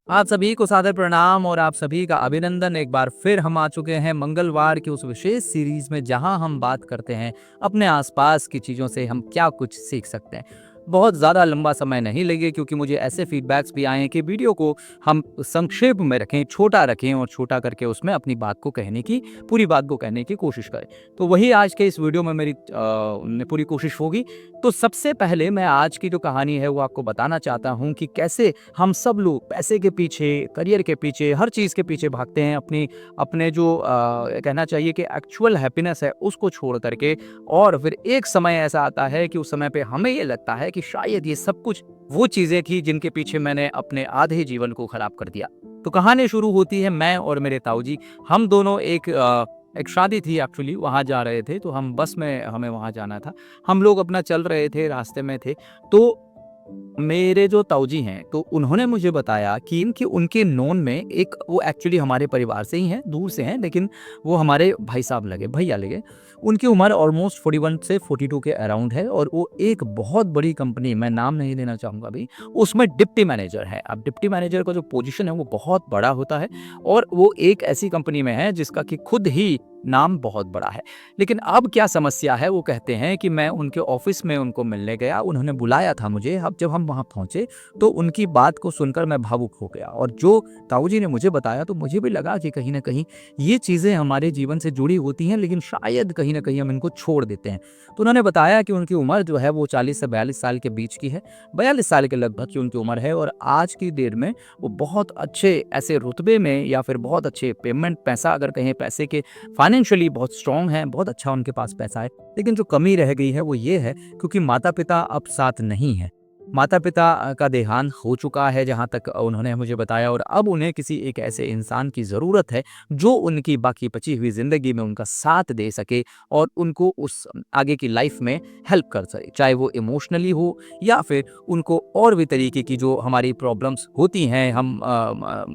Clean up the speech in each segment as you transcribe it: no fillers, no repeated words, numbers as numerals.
आप सभी को सादर प्रणाम और आप सभी का अभिनंदन। एक बार फिर हम आ चुके हैं मंगलवार की उस विशेष सीरीज में जहां हम बात करते हैं अपने आसपास की चीज़ों से हम क्या कुछ सीख सकते हैं। बहुत ज़्यादा लंबा समय नहीं लगे क्योंकि मुझे ऐसे फीडबैक्स भी आए हैं कि वीडियो को हम संक्षेप में रखें, छोटा रखें और छोटा करके उसमें अपनी बात को कहने की, पूरी बात को कहने की कोशिश करें। तो वही आज के इस वीडियो में मेरी पूरी कोशिश होगी। तो सबसे पहले मैं आज की जो कहानी है वो आपको बताना चाहता हूँ कि कैसे हम सब लोग पैसे के पीछे, करियर के पीछे, हर चीज़ के पीछे भागते हैं। अपने जो कहना चाहिए कि एक्चुअल हैप्पीनेस है उसको छोड़ करके, और फिर एक समय ऐसा आता है कि उस समय पे हमें ये लगता है कि शायद ये सब कुछ वो चीज़ें थी जिनके पीछे मैंने अपने आधे जीवन को खराब कर दिया। तो कहानी शुरू होती है, मैं और मेरे ताऊजी, हम दोनों एक शादी थी एक्चुअली, वहाँ जा रहे थे। तो हम बस में, हमें वहाँ जाना था। हम लोग अपना चल रहे थे, रास्ते में थे। तो मेरे जो ताऊजी हैं, तो उन्होंने मुझे बताया कि इनके उनके नोन में एक, वो एक्चुअली हमारे परिवार से ही हैं, दूर से हैं, लेकिन वो हमारे भाई साहब लगे, भैया लगे। उनकी उम्र ऑलमोस्ट 41 से 42 के अराउंड है और वो एक बहुत बड़ी कंपनी, मैं नाम नहीं लेना चाहूँगा अभी, उसमें डिप्टी मैनेजर है। अब डिप्टी मैनेजर का जो पोजीशन है वो बहुत बड़ा होता है और वो एक ऐसी कंपनी में है जिसका कि खुद ही नाम बहुत बड़ा है। लेकिन अब क्या समस्या है, वो कहते हैं कि मैं उनके ऑफिस में उनको मिलने गया, उन्होंने बुलाया था मुझे। अब जब हम वहाँ पहुँचे तो उनकी बात को सुनकर मैं भावुक हो गया, और जो ताऊजी ने मुझे बताया तो मुझे भी लगा कि कहीं न कहीं ये चीज़ें हमारे जीवन से जुड़ी होती हैं, लेकिन शायद कहीं न कहीं हम इनको छोड़ देते हैं। तो उन्होंने बताया कि उनकी उम्र जो है वो 40 से 42 साल के बीच की है, 42 साल के लगभग की उनकी उम्र है, और आज की डेट में वो बहुत अच्छे ऐसे रुतबे में या फिर बहुत अच्छे पेमेंट, पैसा अगर कहें, पैसे के फाइनेंशियली बहुत स्ट्रॉन्ग हैं, बहुत अच्छा उनके पास पैसा है। लेकिन जो कमी रह गई है वो ये है, क्योंकि माता-पिता अब साथ नहीं हैं। माता-पिता का देहांत हो चुका है, जहाँ तक उन्होंने मुझे बताया, और अब उन्हें किसी एक ऐसे इंसान की ज़रूरत है जो उनकी बाकी बची हुई ज़िंदगी में उनका साथ दे सके और उनको उस आगे की लाइफ में हेल्प कर सके। चाहे वो इमोशनली हो या फिर उनको और भी तरीके की जो हमारी प्रॉब्लम्स होती हैं, हम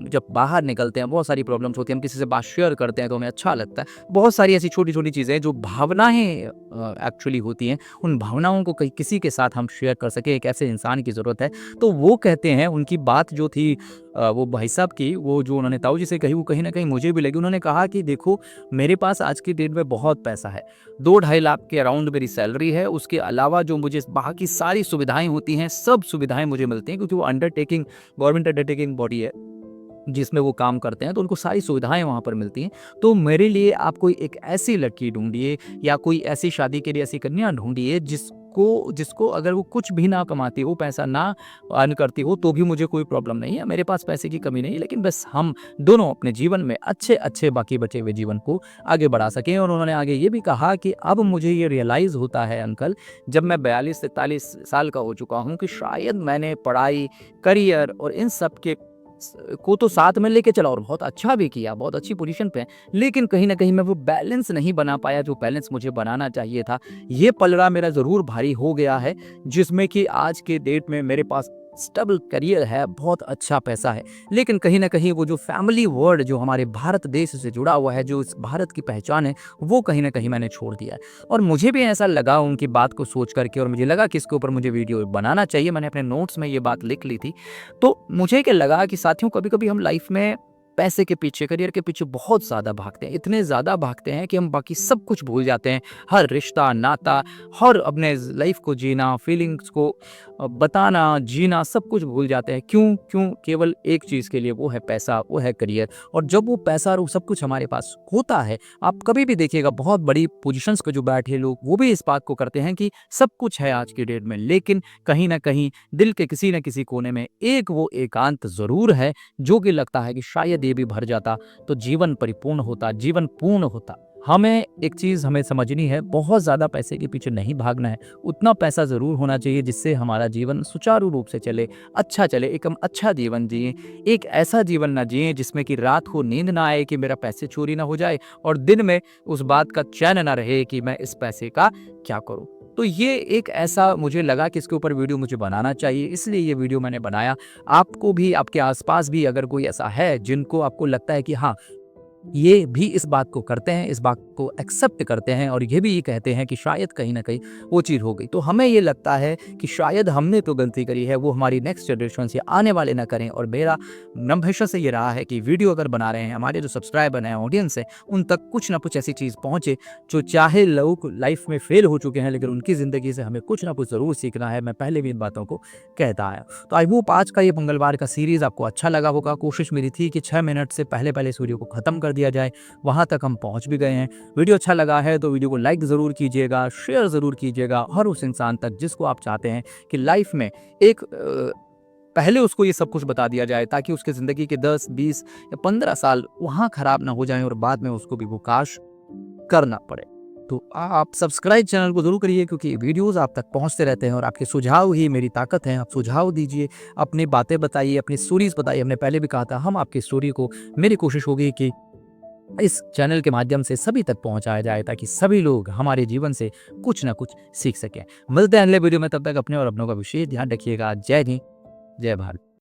जब बाहर निकलते हैं बहुत सारी प्रॉब्लम्स होती हैं, हम किसी से बात शेयर करते हैं तो हमें अच्छा लगता है। बहुत सारी ऐसी छोटी-छोटी चीज़ें जो भावनाएँ एक्चुअली होती हैं, उन भावनाओं को कहीं किसी के साथ हम शेयर कर सकें, एक ऐसे इंसान की ज़रूरत है। तो वो कहते हैं, उनकी बात जो थी वो भाई साहब की, वो जो उन्होंने ताऊ जी से कही, वो कहीं न कहीं मुझे भी लगी। उन्होंने कहा कि देखो, मेरे पास आज की डेट में बहुत पैसा है। 2 ढाई लाख के अराउंड मेरी सैलरी है। उसके अलावा जो मुझे बाकी सारी सुविधाएँ होती हैं, सब सुविधाएँ मुझे मिलती हैं, क्योंकि वो अंडरटेकिंग, गवर्नमेंट अंडरटेकिंग बॉडी है जिसमें वो काम करते हैं, तो उनको सारी सुविधाएँ वहाँ पर मिलती हैं। तो मेरे लिए आप कोई एक ऐसी लड़की ढूँढिए या कोई ऐसी शादी के लिए ऐसी कन्या ढूँढिए जिसको जिसको अगर वो कुछ भी ना कमाती हो, पैसा ना अर्न करती हो, तो भी मुझे कोई प्रॉब्लम नहीं है। मेरे पास पैसे की कमी नहीं है, लेकिन बस हम दोनों अपने जीवन में अच्छे-अच्छे बाकी बचे हुए जीवन को आगे बढ़ा सकें। और उन्होंने आगे ये भी कहा कि अब मुझे ये रियलाइज़ होता है अंकल, जब मैं 42-43 साल का हो चुका हूँ, कि शायद मैंने पढ़ाई, करियर और इन सब के को तो साथ में लेके चला और बहुत अच्छा भी किया, बहुत अच्छी पोजीशन पे है। लेकिन कहीं न कहीं मैं वो बैलेंस नहीं बना पाया जो बैलेंस मुझे बनाना चाहिए था। ये पलड़ा मेरा ज़रूर भारी हो गया है, जिसमें कि आज के डेट में मेरे पास स्टेबल करियर है, बहुत अच्छा पैसा है। लेकिन कहीं न कहीं वो जो फैमिली वर्ड जो हमारे भारत देश से जुड़ा हुआ है, जो इस भारत की पहचान है, वो कहीं न कहीं मैंने छोड़ दिया है। और मुझे भी ऐसा लगा उनकी बात को सोच कर के, और मुझे लगा कि इसके ऊपर मुझे वीडियो बनाना चाहिए। मैंने अपने नोट्स में ये बात लिख ली थी। तो मुझे क्या लगा कि साथियों, कभी-कभी हम लाइफ में पैसे के पीछे, करियर के पीछे बहुत ज़्यादा भागते हैं। इतने ज़्यादा भागते हैं कि हम बाकी सब कुछ भूल जाते हैं। हर रिश्ता, नाता, हर अपने लाइफ को जीना, फीलिंग्स को बताना, जीना, सब कुछ भूल जाते हैं। क्यों? क्यों? केवल एक चीज़ के लिए, वो है पैसा, वो है करियर। और जब वो पैसा और वो सब कुछ हमारे पास होता है, आप कभी भी देखिएगा बहुत बड़ी पोज़ीशंस पे जो बैठे लोग, वो भी इस बात को करते हैं कि सब कुछ है आज की डेट में, लेकिन कहीं न कहीं दिल के किसी न किसी कोने में एक वो एकांत ज़रूर है, जो कि लगता है कि शायद ये भी भर जाता तो जीवन परिपूर्ण होता, जीवन पूर्ण होता। हमें एक चीज़ हमें समझनी है, बहुत ज़्यादा पैसे के पीछे नहीं भागना है। उतना पैसा ज़रूर होना चाहिए जिससे हमारा जीवन सुचारू रूप से चले, अच्छा चले, एक हम अच्छा जीवन जिएँ। एक ऐसा जीवन ना जिएँ जिसमें कि रात को नींद ना आए कि मेरा पैसे चोरी ना हो जाए, और दिन में उस बात का चैन ना रहे कि मैं इस पैसे का क्या करूँ। तो ये एक ऐसा मुझे लगा कि इसके ऊपर वीडियो मुझे बनाना चाहिए, इसलिए ये वीडियो मैंने बनाया। आपको भी, आपके आस-पास भी अगर कोई ऐसा है जिनको आपको लगता है कि हाँ, ये भी इस बात को करते हैं, इस बात को एक्सेप्ट करते हैं और ये भी ये कहते हैं कि शायद कहीं न कहीं वो चीज़ हो गई। तो हमें ये लगता है कि शायद हमने तो गलती करी है, वो हमारी नेक्स्ट जनरेशन्स या आने वाले ना करें। और मेरा हमेशा से ये रहा है कि वीडियो अगर बना रहे हैं, हमारे जो सब्सक्राइबर हैं, ऑडियंस है, उन तक कुछ ना कुछ ऐसी चीज़ पहुँचे जो चाहे लोग लाइफ में फेल हो चुके हैं, लेकिन उनकी ज़िंदगी से हमें कुछ ना कुछ ज़रूर सीखना है। मैं पहले भी इन बातों को कहता आया। तो आई होप आज का ये मंगलवार का सीरीज़ आपको अच्छा लगा होगा। कोशिश मेरी थी कि 6 मिनट से पहले-पहले इस वीडियो को ख़त्म कर दिया जाए। वहाँ तक हम पहुँच भी गए हैं। वीडियो अच्छा लगा है तो वीडियो को लाइक ज़रूर कीजिएगा, शेयर ज़रूर कीजिएगा हर उस इंसान तक जिसको आप चाहते हैं कि लाइफ में एक पहले उसको ये सब कुछ बता दिया जाए ताकि उसकी ज़िंदगी के 10, 20 या 15 साल वहाँ ख़राब ना हो जाएँ और बाद में उसको भी वो काश करना पड़े। तो आप सब्सक्राइब चैनल को ज़रूर करिए क्योंकि वीडियोज़ आप तक पहुँचते रहते हैं और आपके सुझाव ही मेरी ताकत है। आप सुझाव दीजिए, अपनी बातें बताइए, अपनी स्टोरीज़ बताइए। हमने पहले भी कहा था हम आपकी स्टोरी को मेरी कोशिश होगी कि इस चैनल के माध्यम से सभी तक पहुंचाया जाए ताकि सभी लोग हमारे जीवन से कुछ ना कुछ सीख सकें। मिलते हैं अगले वीडियो में, तब तक अपने और अपनों का विशेष ध्यान रखिएगा। जय हिंद, जय भारत।